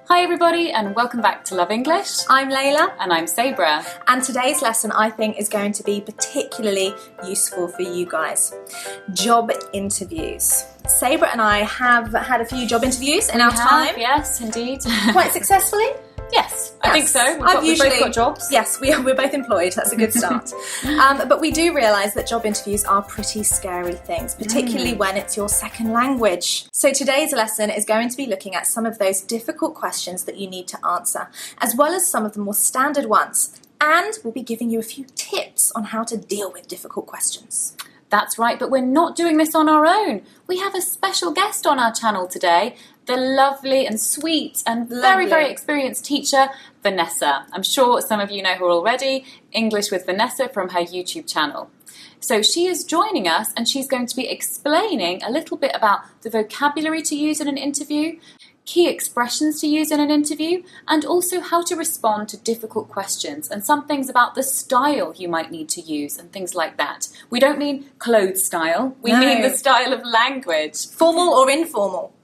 Hi everybody and welcome back to Love English. I'm Layla. And I'm Sabra. And today's lesson I think is going to be particularly useful for you guys. Job interviews. Sabra and I have had a few job interviews in our time. Yes, indeed. Quite successfully? Yes, I think so. We've both got jobs. Yes, we're both employed. That's a good start. But we do realise that job interviews are pretty scary things, particularly when it's your second language. So today's lesson is going to be looking at some of those difficult questions that you need to answer, as well as some of the more standard ones. And we'll be giving you a few tips on how to deal with difficult questions. That's right, but we're not doing this on our own. We have a special guest on our channel today, the lovely and sweet and very experienced teacher, Vanessa. I'm sure some of you know her already, English with Vanessa from her YouTube channel. So she is joining us and she's going to be explaining a little bit about the vocabulary to use in an interview, key expressions to use in an interview, and also how to respond to difficult questions and some things about the style you might need to use and things like that. We don't mean clothes style, we mean the style of language. Formal or informal.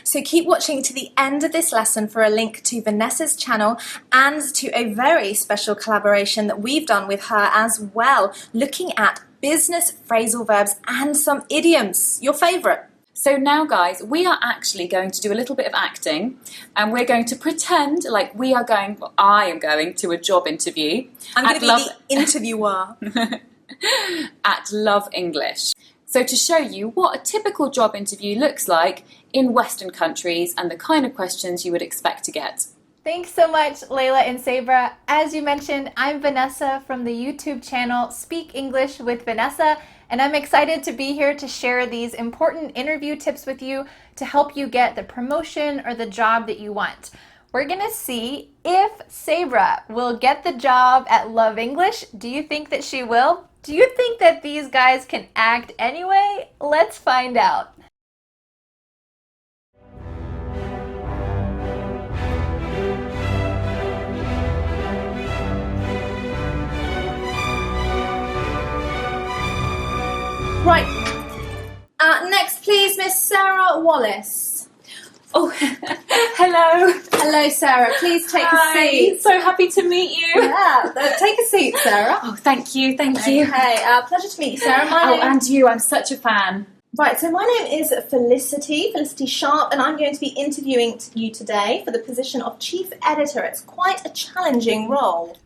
So keep watching to the end of this lesson for a link to Vanessa's channel and to a very special collaboration that we've done with her as well, looking at business phrasal verbs and some idioms, your favourite. So now guys, we are actually going to do a little bit of acting and we're going to pretend like I am going to a job interview. I'm going to be the interviewer. At Love English. So to show you what a typical job interview looks like in Western countries and the kind of questions you would expect to get. Thanks so much, Layla and Sabra. As you mentioned, I'm Vanessa from the YouTube channel Speak English with Vanessa, and I'm excited to be here to share these important interview tips with you to help you get the promotion or the job that you want. We're gonna see if Sabra will get the job at Love English. Do you think that she will? Do you think that these guys can act anyway? Let's find out. Right. Next, please, Miss Sarah Wallace. Oh, hello. Hello, Sarah. Please take a seat. So happy to meet you. Yeah, take a seat, Sarah. Oh, thank you. Okay, pleasure to meet you, Sarah. And you. I'm such a fan. Right, so my name is Felicity Sharp, and I'm going to be interviewing you today for the position of Chief Editor. It's quite a challenging role.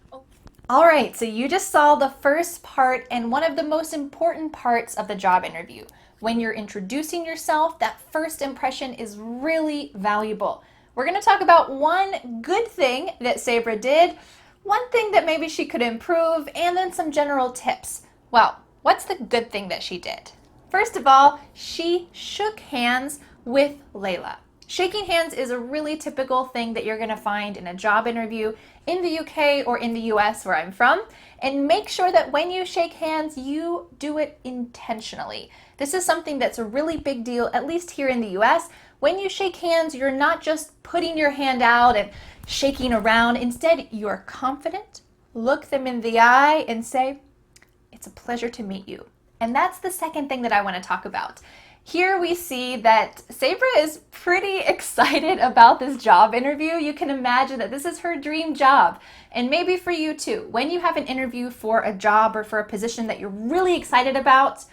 All right, so you just saw the first part and one of the most important parts of the job interview. When you're introducing yourself, that first impression is really valuable. We're going to talk about one good thing that Sabra did, one thing that maybe she could improve, and then some general tips. Well, what's the good thing that she did? First of all, she shook hands with Layla. Shaking hands is a really typical thing that you're going to find in a job interview in the UK or in the US where I'm from. And make sure that when you shake hands, you do it intentionally. This is something that's a really big deal, at least here in the US. When you shake hands, you're not just putting your hand out and shaking around. Instead, you're confident, look them in the eye and say, "It's a pleasure to meet you." And that's the second thing that I want to talk about. Here we see that Sabra is pretty excited about this job interview. You can imagine that this is her dream job. And maybe for you too. When you have an interview for a job or for a position that you're really excited about,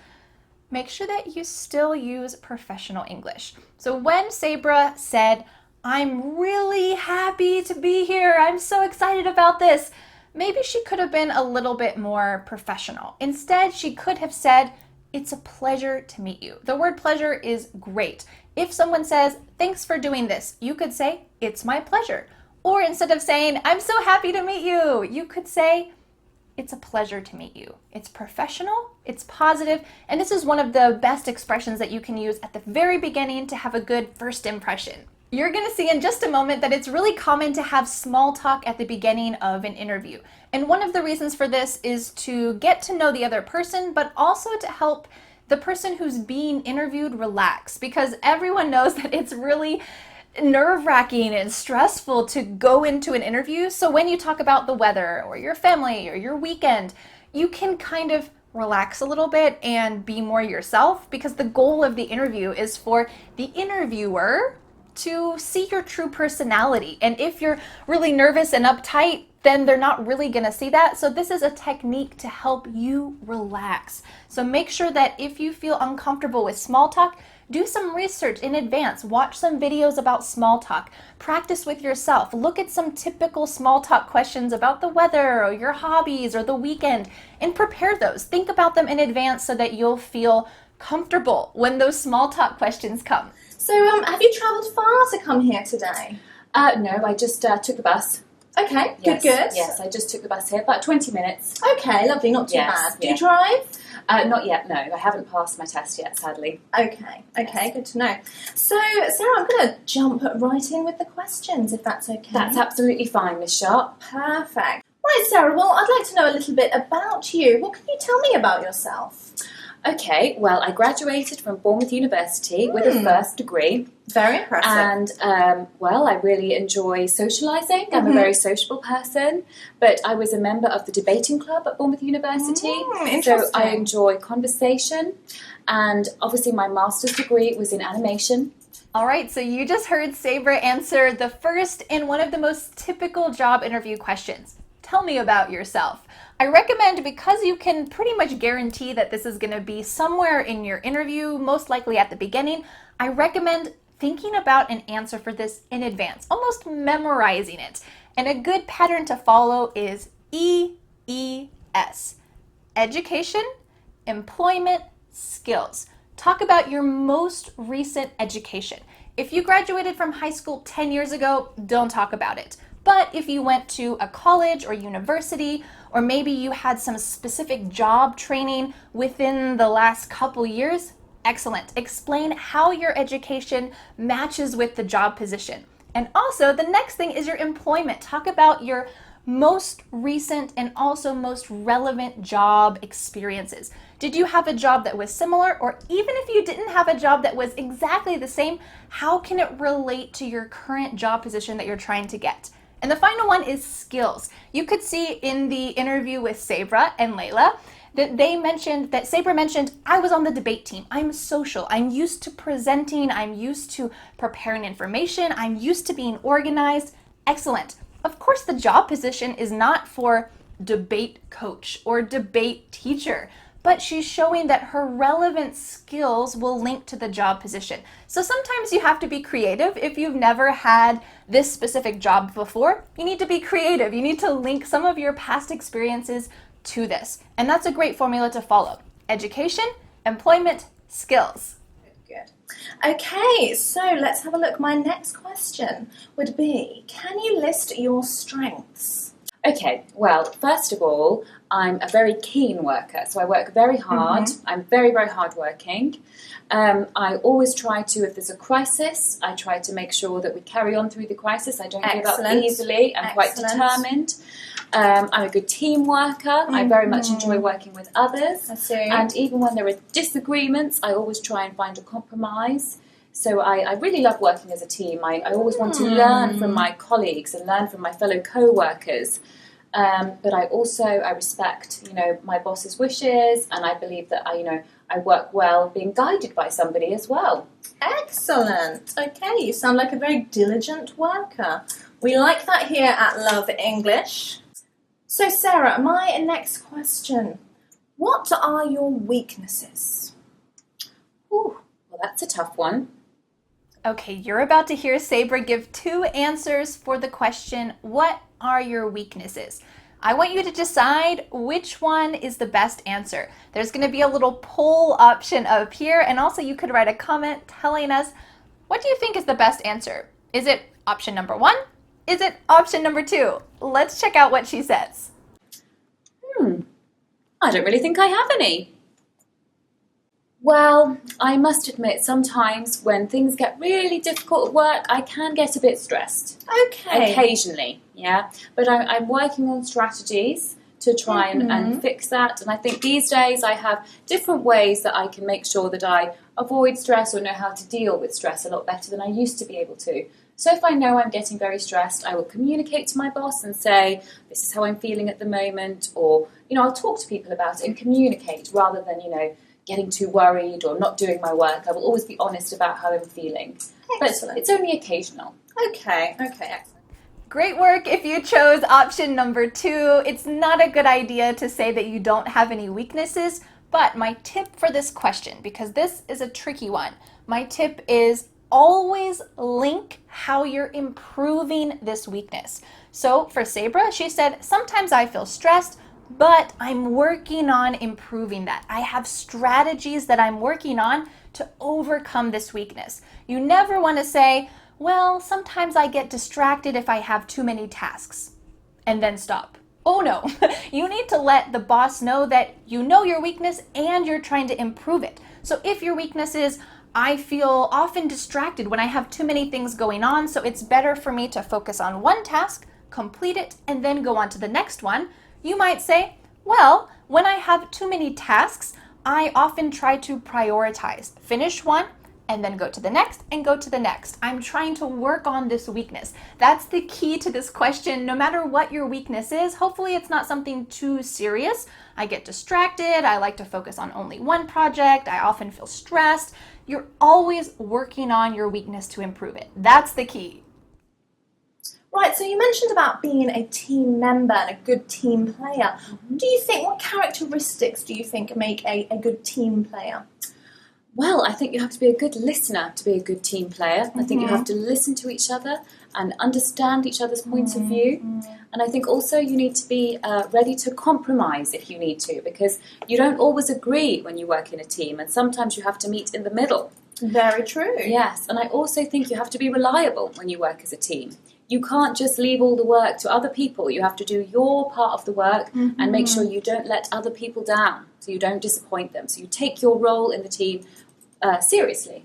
make sure that you still use professional English. So when Sabra said, "I'm really happy to be here, I'm so excited about this," maybe she could have been a little bit more professional. Instead, she could have said, "It's a pleasure to meet you." The word pleasure is great. If someone says, "Thanks for doing this," you could say, "It's my pleasure." Or instead of saying, "I'm so happy to meet you," you could say, "It's a pleasure to meet you." It's professional, it's positive, and this is one of the best expressions that you can use at the very beginning to have a good first impression. You're going to see in just a moment that it's really common to have small talk at the beginning of an interview. And one of the reasons for this is to get to know the other person, but also to help the person who's being interviewed relax, because everyone knows that it's really nerve-wracking and stressful to go into an interview. So when you talk about the weather or your family or your weekend, you can kind of relax a little bit and be more yourself, because the goal of the interview is for the interviewer to see your true personality. And if you're really nervous and uptight, then they're not really going to see that. So this is a technique to help you relax. So make sure that if you feel uncomfortable with small talk, do some research in advance. Watch some videos about small talk. Practice with yourself. Look at some typical small talk questions about the weather or your hobbies or the weekend and prepare those. Think about them in advance so that you'll feel comfortable when those small talk questions come. So have you travelled far to come here today? No, I just took the bus. Okay, Yes, good. Yes, I just took the bus here, about 20 minutes. Okay, lovely, not too Yes, bad. Do yeah. you drive? Not yet, no. I haven't passed my test yet, sadly. Okay, good to know. So, Sarah, I'm going to jump right in with the questions, if that's okay. That's absolutely fine, Miss Sharp. Perfect. Right, Sarah, well, I'd like to know a little bit about you. What can you tell me about yourself? Okay, well, I graduated from Bournemouth University with a first degree. Very impressive. And, well, I really enjoy socialising. I'm a very sociable person, but I was a member of the debating club at Bournemouth University. Interesting. So I enjoy conversation. And obviously my master's degree was in animation. All right, so you just heard Sabra answer the first and one of the most typical job interview questions. Tell me about yourself. I recommend, because you can pretty much guarantee that this is going to be somewhere in your interview, most likely at the beginning, I recommend thinking about an answer for this in advance, almost memorizing it. And a good pattern to follow is EES. Education, employment, skills. Talk about your most recent education. If you graduated from high school 10 years ago, don't talk about it. But if you went to a college or university, or maybe you had some specific job training within the last couple years, excellent. Explain how your education matches with the job position. And also, the next thing is your employment. Talk about your most recent and also most relevant job experiences. Did you have a job that was similar? Or even if you didn't have a job that was exactly the same, how can it relate to your current job position that you're trying to get? And the final one is skills. You could see in the interview with Sabra and Layla that Sabra mentioned, I was on the debate team. I'm social. I'm used to presenting. I'm used to preparing information. I'm used to being organized. Excellent. Of course, the job position is not for debate coach or debate teacher, but she's showing that her relevant skills will link to the job position. So sometimes you have to be creative. If you've never had this specific job before, you need to be creative. You need to link some of your past experiences to this. And that's a great formula to follow. Education, employment, skills. Good. Okay, so let's have a look. My next question would be, can you list your strengths? Okay, well, first of all, I'm a very keen worker, so I work very hard. I'm very, very hardworking. I always try to, if there's a crisis, I try to make sure that we carry on through the crisis. I don't give up easily. I'm quite determined. I'm a good team worker. I very much enjoy working with others. I see. And even when there are disagreements, I always try and find a compromise. So I really love working as a team. I always want to learn from my colleagues and learn from my fellow co-workers. But I respect, my boss's wishes, and I believe that I work well being guided by somebody as well. Excellent. Okay, you sound like a very diligent worker. We like that here at Love English. So Sarah, my next question. What are your weaknesses? Ooh, well, that's a tough one. Okay, you're about to hear Sabra give 2 answers for the question, what are your weaknesses? I want you to decide which one is the best answer. There's going to be a little poll option up here, and also you could write a comment telling us, what do you think is the best answer? Is it option number 1? Is it option number 2? Let's check out what she says. I don't really think I have any. Well, I must admit, sometimes when things get really difficult at work, I can get a bit stressed. Okay. Occasionally, yeah. But I'm working on strategies to try and fix that. And I think these days I have different ways that I can make sure that I avoid stress or know how to deal with stress a lot better than I used to be able to. So if I know I'm getting very stressed, I will communicate to my boss and say, this is how I'm feeling at the moment. Or, I'll talk to people about it and communicate rather than, getting too worried or not doing my work. I will always be honest about how I'm feeling. Excellent. But it's only occasional. Okay, excellent. Great work if you chose option number 2. It's not a good idea to say that you don't have any weaknesses, but my tip for this question, because this is a tricky one, my tip is always link how you're improving this weakness. So for Sabra, she said, sometimes I feel stressed, but I'm working on improving that. I have strategies that I'm working on to overcome this weakness. You never want to say, well, sometimes I get distracted if I have too many tasks, and then stop. Oh no, you need to let the boss know that you know your weakness and you're trying to improve it. So if your weakness is, I feel often distracted when I have too many things going on, so it's better for me to focus on one task, complete it, and then go on to the next one, you might say, well, when I have too many tasks, I often try to prioritize. Finish one, and then go to the next and go to the next. I'm trying to work on this weakness. That's the key to this question. No matter what your weakness is, hopefully it's not something too serious. I get distracted. I like to focus on only one project. I often feel stressed. You're always working on your weakness to improve it. That's the key. Right, so you mentioned about being a team member and a good team player. What characteristics do you think make a good team player? Well, I think you have to be a good listener to be a good team player. I think you have to listen to each other and understand each other's points of view. And I think also you need to be ready to compromise if you need to, because you don't always agree when you work in a team, and sometimes you have to meet in the middle. Very true. Yes, and I also think you have to be reliable when you work as a team. You can't just leave all the work to other people. You have to do your part of the work and make sure you don't let other people down, so you don't disappoint them. So you take your role in the team seriously.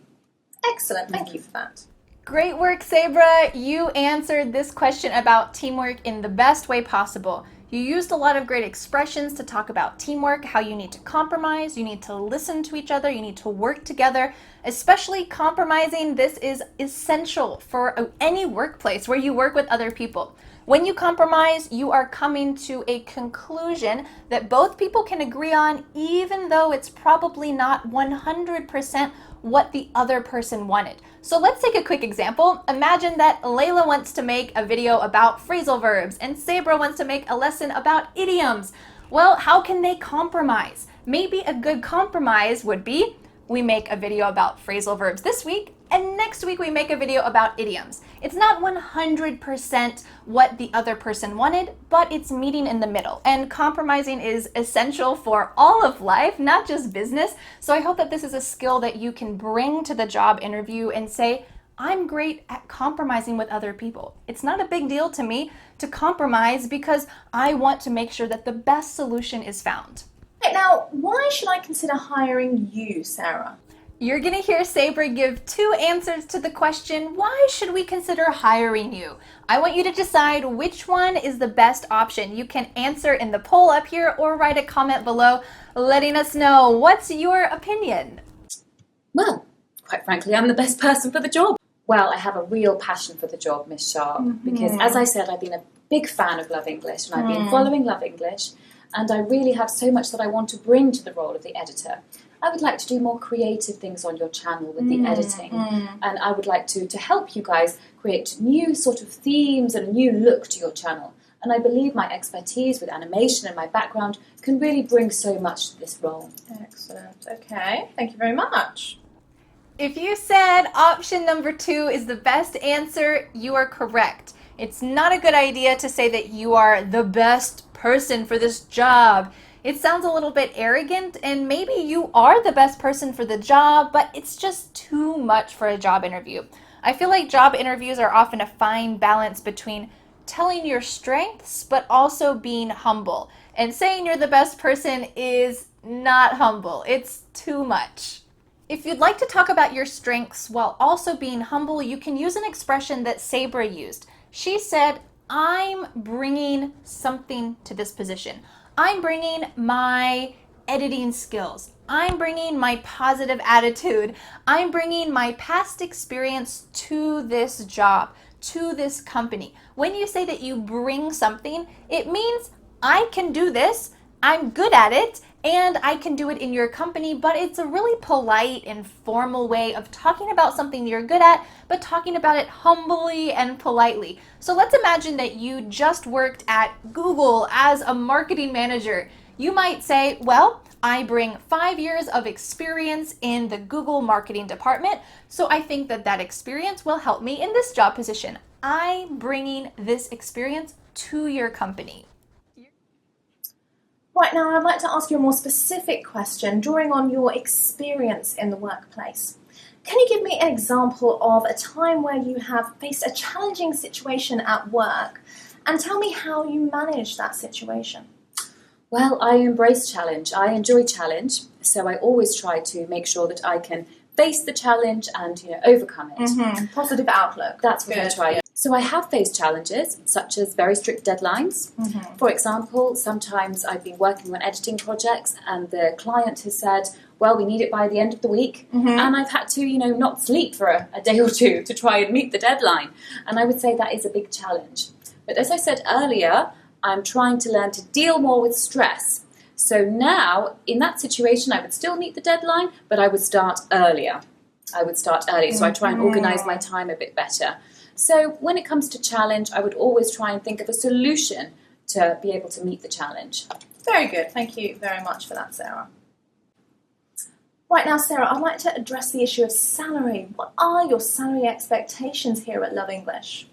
Excellent, thank you for that. Great work, Sabra. You answered this question about teamwork in the best way possible. You used a lot of great expressions to talk about teamwork, how you need to compromise, you need to listen to each other, you need to work together, especially compromising. This is essential for any workplace where you work with other people. When you compromise, you are coming to a conclusion that both people can agree on, even though it's probably not 100% what the other person wanted. So let's take a quick example. Imagine that Layla wants to make a video about phrasal verbs and Sabra wants to make a lesson about idioms. Well, how can they compromise? Maybe a good compromise would be we make a video about phrasal verbs this week, and next week we make a video about idioms. It's not 100% what the other person wanted, but it's meeting in the middle. And compromising is essential for all of life, not just business. So I hope that this is a skill that you can bring to the job interview and say, I'm great at compromising with other people. It's not a big deal to me to compromise because I want to make sure that the best solution is found. Now, why should I consider hiring you, Sarah? You're going to hear Sabra give 2 answers to the question, why should we consider hiring you? I want you to decide which one is the best option. You can answer in the poll up here or write a comment below letting us know. What's your opinion? Well, quite frankly, I'm the best person for the job. Well, I have a real passion for the job, Miss Sharp, because as I said, I've been a big fan of Love English and I've been following Love English, and I really have so much that I want to bring to the role of the editor. I would like to do more creative things on your channel with the editing, and I would like to help you guys create new sort of themes and a new look to your channel. And I believe my expertise with animation and my background can really bring so much to this role. Excellent. Okay, thank you very much. If you said option number 2 is the best answer, you are correct. It's not a good idea to say that you are the best person for this job. It sounds a little bit arrogant, and maybe you are the best person for the job, but it's just too much for a job interview. I feel like job interviews are often a fine balance between telling your strengths, but also being humble. And saying you're the best person is not humble. It's too much. If you'd like to talk about your strengths while also being humble, you can use an expression that Sabra used. She said, I'm bringing something to this position. I'm bringing my editing skills. I'm bringing my positive attitude. I'm bringing my past experience to this job, to this company. When you say that you bring something, it means I can do this, I'm good at it, and I can do it in your company, but it's a really polite and formal way of talking about something you're good at, but talking about it humbly and politely. So let's imagine that you just worked at Google as a marketing manager. You might say, well, I bring 5 years of experience in the Google marketing department, so I think that that experience will help me in this job position. I'm bringing this experience to your company. Right, now I'd like to ask you a more specific question, drawing on your experience in the workplace. Can you give me an example of a time where you have faced a challenging situation at work, and tell me how you managed that situation? Well, I embrace challenge. I enjoy challenge, so I always try to make sure that I can face the challenge and overcome it. Positive outlook. That's what I try. So I have faced challenges, such as very strict deadlines. For example, sometimes I've been working on editing projects and the client has said, well, we need it by the end of the week. And I've had to, not sleep for a day or two to try and meet the deadline. And I would say that is a big challenge. But as I said earlier, I'm trying to learn to deal more with stress. So now, in that situation, I would still meet the deadline, but I would start earlier. So I try and organise my time a bit better. So when it comes to challenge, I would always try and think of a solution to be able to meet the challenge. Very good. Thank you very much for that, Sarah. Right now, Sarah, I'd like to address the issue of salary. What are your salary expectations here at Love English?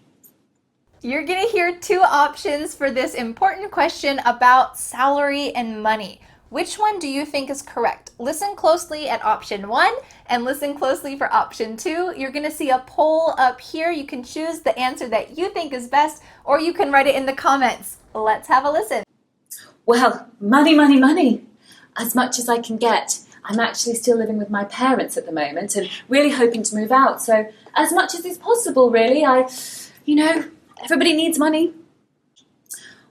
You're going to hear two options for this important question about salary and money. Which one do you think is correct? Listen closely at option 1 and listen closely for option 2. You're going to see a poll up here. You can choose the answer that you think is best, or you can write it in the comments. Let's have a listen. Well, money, money, money. As much as I can get. I'm actually still living with my parents at the moment and really hoping to move out. So as much as is possible, really, everybody needs money.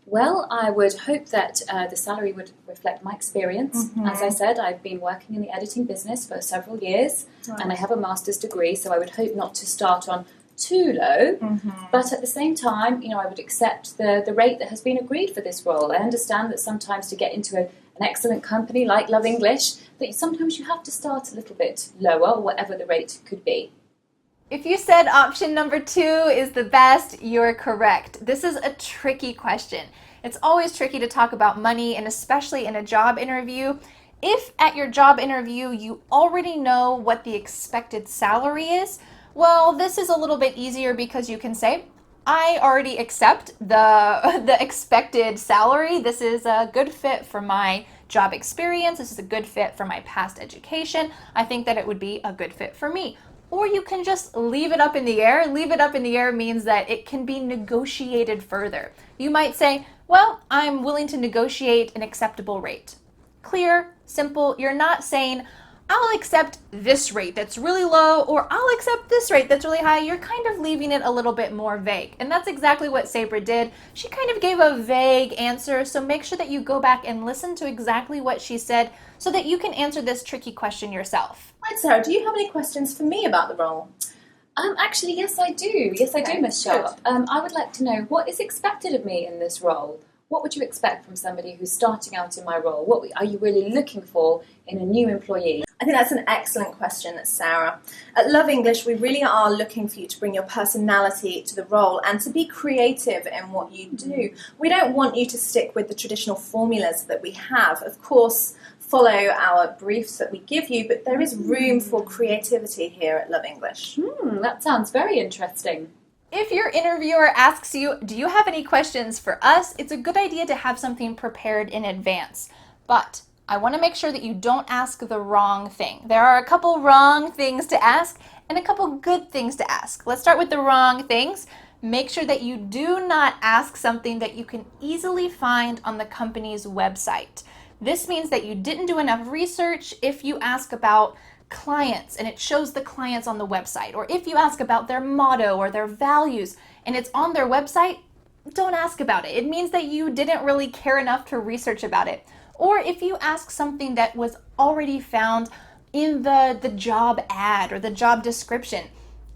Well, I would hope that the salary would reflect my experience. As I said, I've been working in the editing business for several years and I have a master's degree, so I would hope not to start on too low. But at the same time, I would accept the rate that has been agreed for this role. I understand that sometimes to get into an excellent company like Love English, that sometimes you have to start a little bit lower, whatever the rate could be. If you said option number 2 is the best, you're correct. This is a tricky question. It's always tricky to talk about money, and especially in a job interview. If at your job interview you already know what the expected salary is, well, this is a little bit easier because you can say, I already accept the expected salary. This is a good fit for my job experience. This is a good fit for my past education. I think that it would be a good fit for me. Or you can just leave it up in the air. Leave it up in the air means that it can be negotiated further. You might say, well, I'm willing to negotiate an acceptable rate. Clear, simple. You're not saying, I'll accept this rate that's really low, or I'll accept this rate that's really high. You're kind of leaving it a little bit more vague. And that's exactly what Sabra did. She kind of gave a vague answer, so make sure that you go back and listen to exactly what she said so that you can answer this tricky question yourself. Right, Sarah, do you have any questions for me about the role? Actually, yes, I do. Yes, I do, Miss Sharp. I would like to know what is expected of me in this role. What would you expect from somebody who's starting out in my role? What are you really looking for in a new employee? I think that's an excellent question, Sarah. At Love English, we really are looking for you to bring your personality to the role and to be creative in what you do. We don't want you to stick with the traditional formulas that we have. Of course, follow our briefs that we give you, but there is room for creativity here at Love English. That sounds very interesting. If your interviewer asks you, do you have any questions for us? It's a good idea to have something prepared in advance. But I want to make sure that you don't ask the wrong thing. There are a couple wrong things to ask and a couple good things to ask. Let's start with the wrong things. Make sure that you do not ask something that you can easily find on the company's website. This means that you didn't do enough research if you ask about clients and it shows the clients on the website, or if you ask about their motto or their values and it's on their website, don't ask about it. It means that you didn't really care enough to research about it. Or if you ask something that was already found in the job ad or the job description,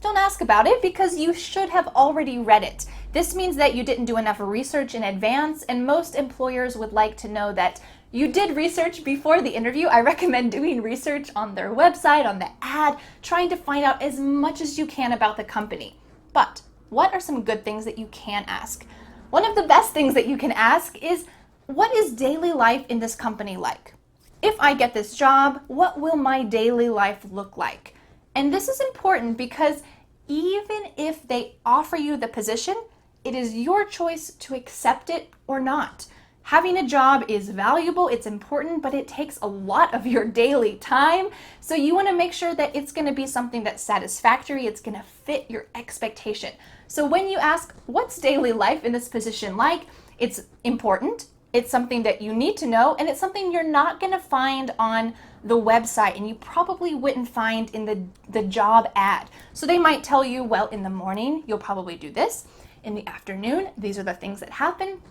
don't ask about it because you should have already read it. This means that you didn't do enough research in advance, and most employers would like to know that you did research before the interview. I recommend doing research on their website, on the ad, trying to find out as much as you can about the company. But what are some good things that you can ask? One of the best things that you can ask is, what is daily life in this company like? If I get this job, what will my daily life look like? And this is important because even if they offer you the position, it is your choice to accept it or not. Having a job is valuable, it's important, but it takes a lot of your daily time. So you want to make sure that it's going to be something that's satisfactory, it's going to fit your expectation. So when you ask, what's daily life in this position like? It's important, it's something that you need to know, and it's something you're not going to find on the website, and you probably wouldn't find in the job ad. So they might tell you, well, in the morning, you'll probably do this. In the afternoon, these are the things that happen.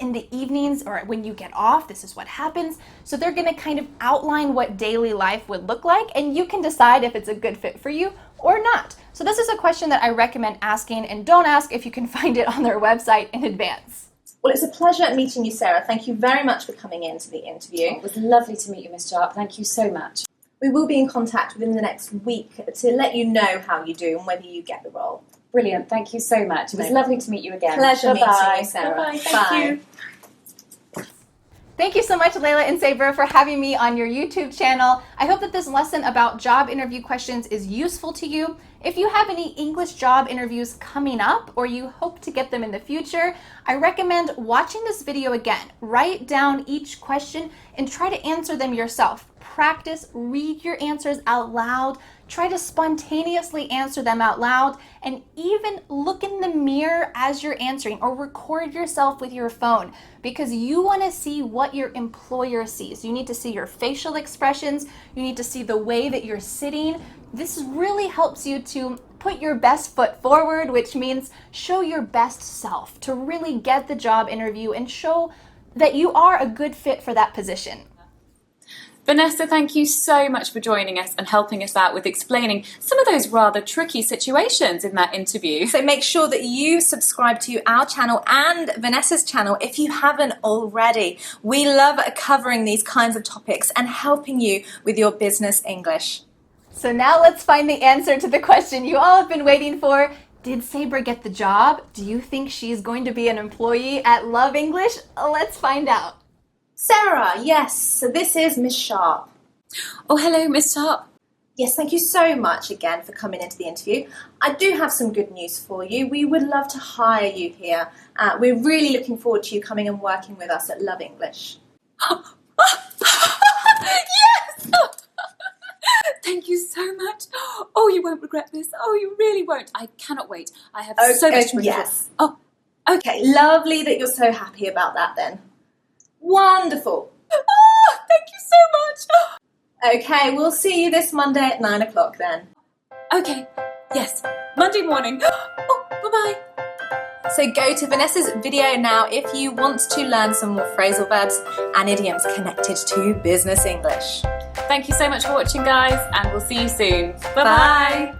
In the evenings or when you get off, this is what happens. So they're going to kind of outline what daily life would look like, and you can decide if it's a good fit for you or not. So this is a question that I recommend asking, and don't ask if you can find it on their website in advance. Well, it's a pleasure meeting you, Sarah. Thank you very much for coming in to the interview. It was lovely to meet you, Miss Sharp. Thank you so much. We will be in contact within the next week to let you know how you do and whether you get the role. Brilliant. Thank you so much. It was lovely to meet you again. Pleasure meeting Bye-bye. you, Sarah. Bye-bye. Thank you. Thank you so much, Layla and Saber, for having me on your YouTube channel. I hope that this lesson about job interview questions is useful to you. If you have any English job interviews coming up, or you hope to get them in the future, I recommend watching this video again. Write down each question and try to answer them yourself. Practice, read your answers out loud, try to spontaneously answer them out loud, and even look in the mirror as you're answering, or record yourself with your phone, because you want to see what your employer sees. You need to see your facial expressions, you need to see the way that you're sitting. This really helps you to put your best foot forward, which means show your best self to really get the job interview and show that you are a good fit for that position. Vanessa, thank you so much for joining us and helping us out with explaining some of those rather tricky situations in that interview. So make sure that you subscribe to our channel and Vanessa's channel if you haven't already. We love covering these kinds of topics and helping you with your business English. So now let's find the answer to the question you all have been waiting for. Did Saber get the job? Do you think she's going to be an employee at Love English? Let's find out. Sarah, yes, so this is Miss Sharp. Oh, hello, Miss Sharp. Yes, thank you so much again for coming into the interview. I do have some good news for you. We would love to hire you here. We're really looking forward to you coming and working with us at Love English. Yes! Thank you so much. Oh, you won't regret this. Oh, you really won't. I cannot wait. I have so much to bring yes. Oh, Okay, lovely that you're so happy about that then. Wonderful. oh, thank you so much. Okay, we'll see you this Monday at 9 o'clock then. Okay, yes, Monday morning. Oh, bye-bye. So go to Vanessa's video now if you want to learn some more phrasal verbs and idioms connected to business English. Thank you so much for watching, guys, and we'll see you soon. Bye-bye. Bye.